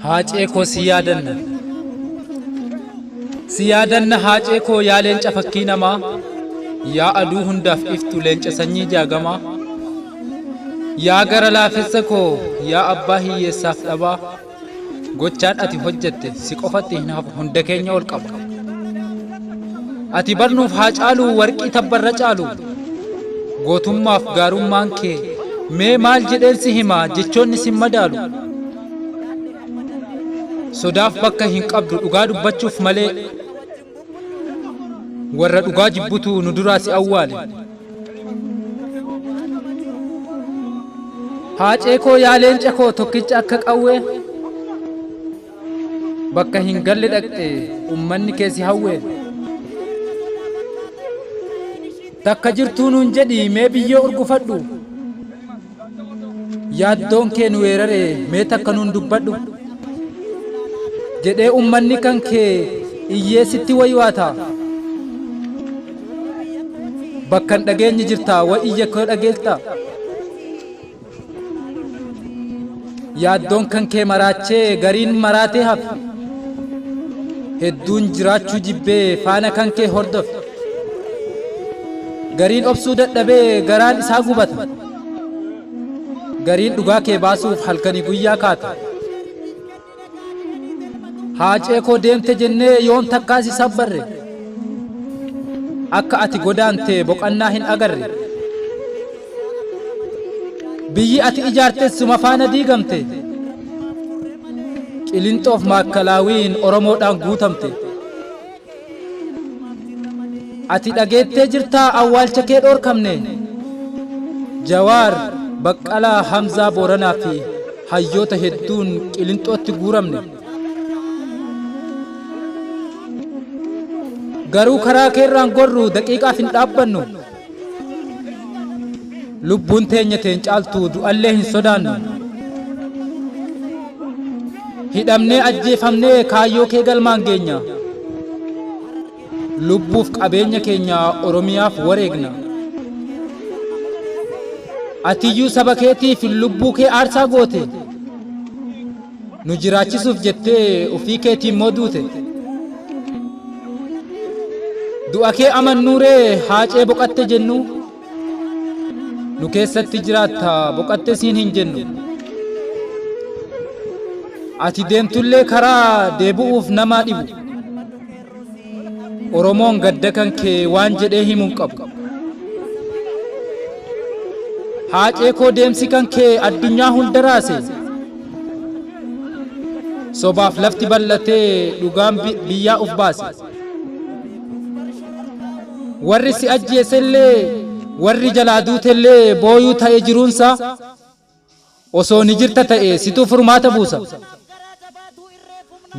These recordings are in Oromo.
Haacee koo si yaadanna. Si yaadanna haacee koo yaa leenca fakkii namaa. Yaa aduu hundaaf iftu leenca sanyii jaagamaa. Yaa gara laafessa koo yaa abbaa hiyyeessaaf dhabaa. Gochaan ati hojjette si qofatti hin hafu hunda keenya ol qaba. Ati barnuuf haa caalu warqii tabbarra caalu. Gootummaaf gaarummaan kee mee maal jedheen si himaa jechoonni si madaalu. Sodaaf bakka hin qabdu dhugaa dubbachuuf malee. Warra dhugaa jibbutu nu duraa si awwaale. Haacee koo yaa leenca koo tokkicha akka qawwee. Bakka hin galle dhaqxe ummanni kee si hawwee. Takka jirtuu nuun jedhi mee biyyoo urgufadhu. Yaaddoon kee nu weerare mee takka nuun dubbadhu. Jedhee ummanni kan kee iyyee sitti waywaata. Bakkan dhageenyi jirta wa iyya koo dhageelta. Yaaddoon kan kee maraachee gariin maraatee hafe. Hedduun jiraachuu jibbee faana kan kee hordofe. Gariin obsuu dadhabee garaan isaa gubata. Gariin dhugaa kee baasuuf halkanii guyyaa kaata. Haacee koo deemte jennee yoom takkaas si sabbarre. Akka ati godaante boqannaa hin agarre. Biyyi ati ijaartes suma faana diigamte. Qilinxoof maakkalaawwiin Oromoodhaan guutamte. Ati dhageettee jirtaa awwaalcha kee dhoorkamne. Jawaar, Baqqalaa, Hamzaa, Booranaa fi hayyoota hedduun Qilinxootti guuramne. Garuu karaa keerraan gorru daqiiqaaf hin dhaabbannu. Lubbuun teenya teen caaltu du'allee hin sodaannu. Hidhamnee ajjeefamnee kaayyoo kee galmaan geenya. Lubbuuf qabeenya keenya Oromiyaaf wareegna. Atiyyuu saba keetiif lubbuu kee aarsaa goote. Nu jiraachisuuf jettee ofii keetiin moo duute. Du'a kee amannuuree haacee boqatte jennu. Nu keessatti jiraatta boqatte siin hin jennu. Ati deemtullee karaa deebi'uuf namaa dhibu. Oromoon gadda kan kee waan jedhee himuun qabu. Haacee koo deemsi kan kee addunyaa hunda raase. Sobaaf lafti bal'atee dhugaan biyyaa uf baase. Warri si ajjeesellee warri jalaa duutellee booyuu ta'ee jiruunsa. Osoo ni jirta ta'e situu furmaata buusa.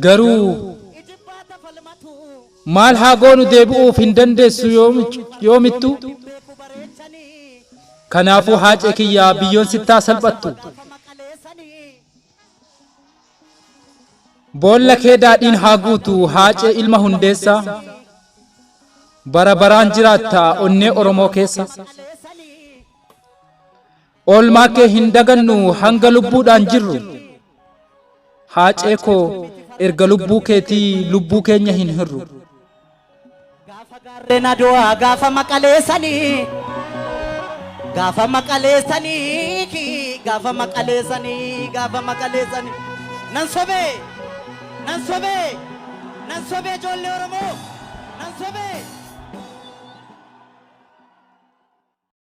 Garuu maal haa goonu deebi'uuf hin dandeessu yoomittu. Kanaafuu haacee kiyyaa biyyoon sittaa salphattu. Boolla kee daadhiin haa guutu haacee ilma hundeessa. Bara baraan jiraatta onnee Oromoo keessa. Oolmaa kee hin dagannu hanga lubbuudhaan jirru. Haacee koo erga lubbuu keetii lubbuu keenya hin hirru. Gaafa gaarreen Adwaa gaafa maqaleessanii. Gaafa maqaleessanii. Gaafa maqaleessanii. Gaafa maqaleessanii. Nan sobee. Nan sobee. Nan sobee ijoollee Oromoo. Nan sobee.